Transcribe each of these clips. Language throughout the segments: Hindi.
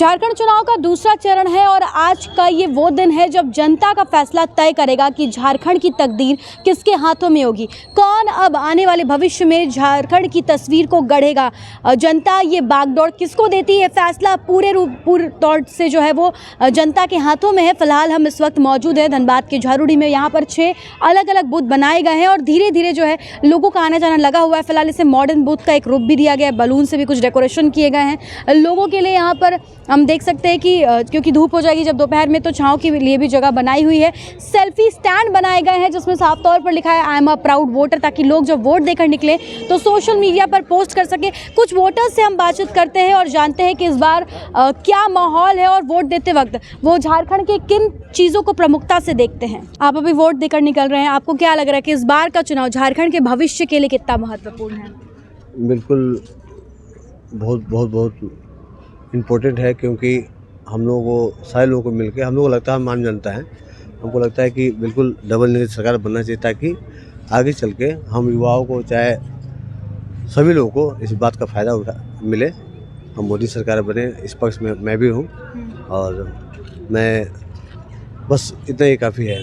झारखंड चुनाव का दूसरा चरण है और आज का ये वो दिन है जब जनता का फैसला तय करेगा कि झारखंड की तकदीर किसके हाथों में होगी, कौन अब आने वाले भविष्य में झारखंड की तस्वीर को गढ़ेगा। जनता ये बागडोर किसको देती है, फैसला पूरे तौर से जो है वो जनता के हाथों में है। फिलहाल हम इस वक्त मौजूद है धनबाद के झारूडी में। यहाँ पर 6 अलग अलग बूथ बनाए गए हैं और धीरे धीरे जो है लोगों का आना जाना लगा हुआ है। फिलहाल इसे मॉडर्न बूथ का एक रूप भी दिया गया है, बलून से भी कुछ डेकोरेशन किए गए हैं लोगों के लिए। यहाँ पर हम देख सकते हैं कि क्योंकि धूप हो जाएगी जब दोपहर में, तो छांव के लिए भी जगह बनाई हुई है। सेल्फी स्टैंड बनाए गए हैं जिसमें साफ तौर पर लिखा है I am a proud voter, ताकि लोग जब वोट देकर निकले तो सोशल मीडिया पर पोस्ट कर सके। कुछ वोटर्स से हम बातचीत करते हैं और जानते हैं कि इस बार क्या माहौल है और वोट देते वक्त वो झारखंड के किन चीज़ों को प्रमुखता से देखते हैं। आप अभी वोट देकर निकल रहे हैं, आपको क्या लग रहा है कि इस बार का चुनाव झारखंड के भविष्य के लिए कितना महत्वपूर्ण है? बिल्कुल बहुत इम्पोर्टेंट है, क्योंकि हम लोगों को सारे लोगों को मिलकर हम लोगों को लगता है, हम आम जनता है, हमको लगता है कि बिल्कुल डबल इंजन सरकार बनना चाहिए, ताकि आगे चल के हम युवाओं को, चाहे सभी लोगों को इस बात का फ़ायदा मिले। हम मोदी सरकार बने, इस पक्ष में मैं भी हूँ और मैं बस इतना ही काफ़ी है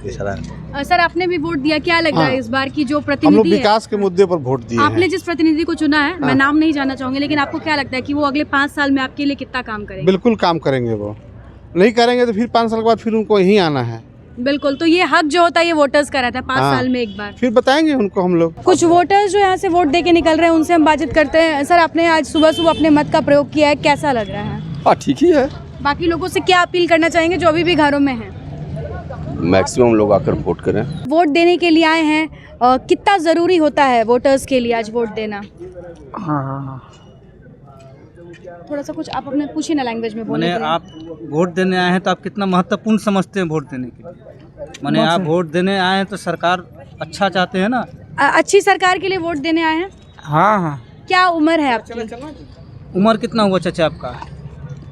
ये सारा। सर आपने भी वोट दिया, क्या लग रहा है इस बार की जो हम प्रतिनिधि लोग विकास के मुद्दे पर वोट दिए आपने हैं। जिस प्रतिनिधि को चुना है, मैं नाम नहीं जानना चाहूंगी, लेकिन आपको क्या लगता है कि वो अगले 5 साल में आपके लिए कितना काम करेंगे? बिल्कुल काम करेंगे, वो नहीं करेंगे तो फिर 5 साल के बाद फिर उनको यहीं आना है। बिल्कुल, तो ये हक जो होता है ये वोटर्स का रहता है 5 साल में एक बार। फिर बताएंगे उनको हम लोग। कुछ वोटर्स जो यहाँ से वोट दे के निकल रहे हैं उनसे हम बातचीत करते हैं। सर आपने आज सुबह अपने मत का प्रयोग किया है, कैसा लग रहा है? ठीक ही है। बाकी लोगों से क्या अपील करना चाहेंगे जो अभी भी घरों में हैं? मैक्सिमम लोग आकर वोट करें। वोट देने के लिए आए हैं, कितना ज़रूरी होता है वोटर्स के लिए आज वोट देना? हाँ, थोड़ा सा कुछ आप अपने पूछिए ना लैंग्वेज में बोले। आप वोट देने आए हैं तो आप कितना महत्वपूर्ण समझते हैं वोट देने के लिए? माने आप वोट देने आए हैं तो सरकार अच्छा चाहते हैं ना? अच्छी सरकार के लिए वोट देने आए हैं। हाँ। क्या उम्र है आपकी? उम्र कितना हुआ चाचा आपका?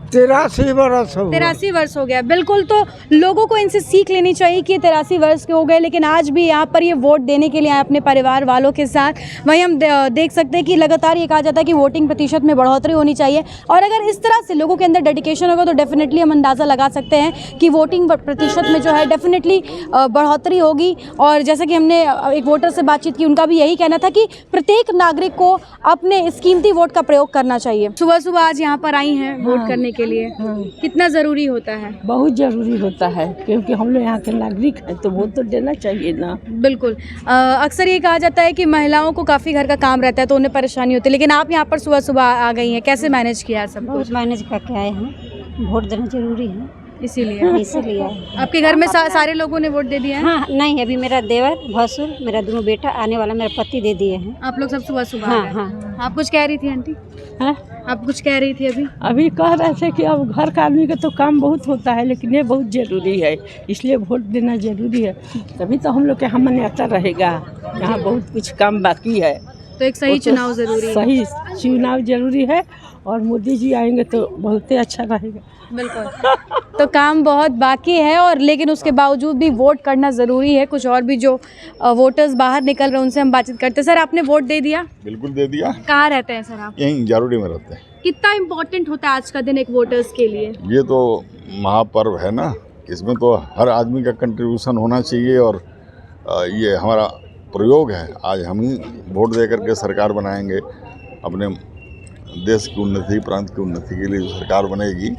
83 वर्ष हो 83 वर्ष हो गया। बिल्कुल, तो लोगों को इनसे सीख लेनी चाहिए कि 83 वर्ष के हो गए लेकिन आज भी यहाँ पर ये वोट देने के लिए आए अपने परिवार वालों के साथ। वहीं हम देख सकते हैं कि लगातार ये कहा जाता है कि वोटिंग प्रतिशत में बढ़ोतरी होनी चाहिए, और अगर इस तरह से लोगों के अंदर डेडिकेशन होगा तो डेफिनेटली हम अंदाज़ा लगा सकते हैं कि वोटिंग प्रतिशत में जो है डेफिनेटली बढ़ोतरी होगी। और जैसा कि हमने एक वोटर से बातचीत की, उनका भी यही कहना था कि प्रत्येक नागरिक को अपने इस कीमती वोट का प्रयोग करना चाहिए। सुबह आज यहाँ पर आई हैं वोट करने के लिए, कितना जरूरी होता है? बहुत जरूरी होता है, क्योंकि हम लोग यहाँ के नागरिक हैं तो वोट तो देना चाहिए ना। बिल्कुल, अक्सर ये कहा जाता है कि महिलाओं को काफ़ी घर का काम रहता है तो उन्हें परेशानी होती है, लेकिन आप यहाँ पर सुबह आ गई हैं, कैसे मैनेज किया सब कुछ? मैनेज करके आए हैं, वोट देना जरूरी है इसीलिए आपके घर में सारे लोगों ने वोट दे दिया है? हाँ, नहीं अभी मेरा देवर भसुर मेरा दोनों बेटा आने वाला, मेरा पति दे दिए हैं। आप लोग सब सुबह हाँ। आप कुछ कह रही थी आंटी? हाँ? आप कुछ कह रही थी अभी कह रहे थे कि अब घर का आदमी का तो काम बहुत होता है, लेकिन ये बहुत जरूरी है, इसलिए वोट देना जरूरी है, तभी तो हम लोग के यहाँ मान्यता रहेगा। यहाँ बहुत कुछ काम बाकी है, तो एक सही चुनाव जरूरी है। सही चुनाव जरूरी है, और मोदी जी आएंगे तो बहुत ही अच्छा रहेगा। बिल्कुल, तो काम बहुत बाकी है और लेकिन उसके बावजूद भी वोट करना ज़रूरी है। कुछ और भी जो वोटर्स बाहर निकल रहे हैं उनसे हम बातचीत करते हैं। सर आपने वोट दे दिया? बिल्कुल दे दिया। कहाँ रहते हैं सर आप? यहीं झारूडी में रहते हैं। कितना इम्पोर्टेंट होता है आज का दिन एक वोटर्स के लिए? ये तो महापर्व है ना, इसमें तो हर आदमी का कंट्रीब्यूशन होना चाहिए, और ये हमारा प्रयोग है। आज हम ही वोट दे करके सरकार बनाएंगे, अपने देश की उन्नति, प्रांत की उन्नति के लिए जो सरकार बनेगी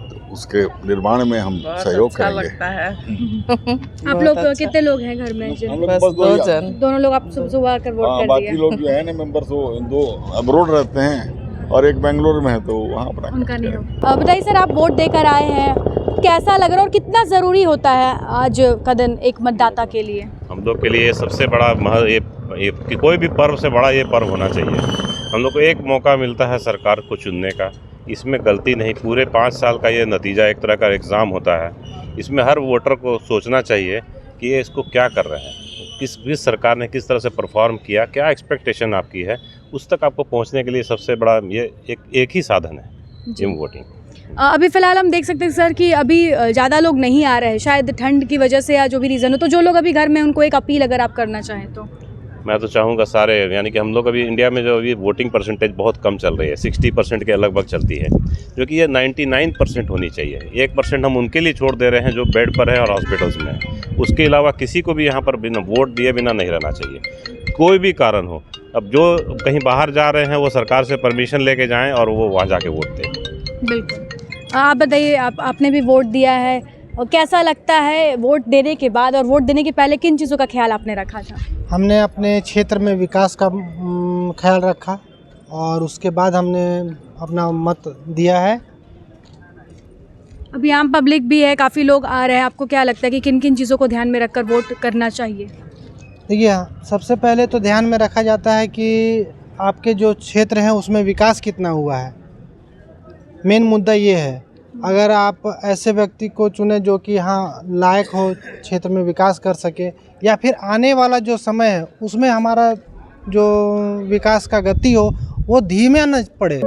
तो उसके निर्माण में हम सहयोग करेंगे। आप लोग कितने लोग हैं घर में? हम लोग बस 2 जन। दोनों लोग आप सुबह आकर वोट कर दिया? बाकी लोग जो है ना मेंबर्स, वो 2 अब्रोड रहते हैं और एक बेंगलोर में है, तो वहाँ पर उनका नहीं हो। बताइए सर, आप वोट देकर आए हैं, कैसा लग रहा है और कितना ज़रूरी होता है आज का दिन एक मतदाता के लिए? हम लोग के लिए सबसे बड़ा कि कोई भी पर्व से बड़ा ये पर्व होना चाहिए। हम लोग को एक मौका मिलता है सरकार को चुनने का, इसमें गलती नहीं। पूरे 5 साल का ये नतीजा एक तरह का एग्ज़ाम होता है। इसमें हर वोटर को सोचना चाहिए कि ये इसको क्या कर रहे हैं, किस सरकार ने किस तरह से परफॉर्म किया, क्या एक्सपेक्टेशन आपकी है, उस तक आपको पहुंचने के लिए सबसे बड़ा ये एक ही साधन है, जिम वोटिंग। अभी फ़िलहाल हम देख सकते हैं सर कि अभी ज़्यादा लोग नहीं आ रहे हैं, शायद ठंड की वजह से या जो भी रीज़न हो, तो जो लोग अभी घर में उनको एक अपील अगर आप करना चाहें तो? मैं तो चाहूँगा सारे, यानी कि हम लोग अभी इंडिया में जो अभी वोटिंग परसेंटेज बहुत कम चल रही है, 60% के लगभग चलती है, जो कि ये 99% होनी चाहिए। 1% हम उनके लिए छोड़ दे रहे हैं जो बेड पर है और हॉस्पिटल्स में है। उसके अलावा किसी को भी यहाँ पर बिना वोट दिए बिना नहीं रहना चाहिए, कोई भी कारण हो। अब जो कहीं बाहर जा रहे हैं वो सरकार से परमिशन लेके जाएं और वो वहाँ जाके वोट दें। बिल्कुल। आप बताइए, आपने भी वोट दिया है और कैसा लगता है वोट देने के बाद और वोट देने के पहले किन चीज़ों का ख्याल आपने रखा था? हमने अपने क्षेत्र में विकास का ख्याल रखा और उसके बाद हमने अपना मत दिया है। अभी आम पब्लिक भी है, काफ़ी लोग आ रहे हैं, आपको क्या लगता है कि किन किन चीज़ों को ध्यान में रखकर वोट करना चाहिए? देखिए, सबसे पहले तो ध्यान में रखा जाता है कि आपके जो क्षेत्र है उसमें विकास कितना हुआ है। मेन मुद्दा ये है। अगर आप ऐसे व्यक्ति को चुने जो कि हाँ लायक हो, क्षेत्र में विकास कर सके, या फिर आने वाला जो समय है उसमें हमारा जो विकास का गति हो वो धीमे न पड़े।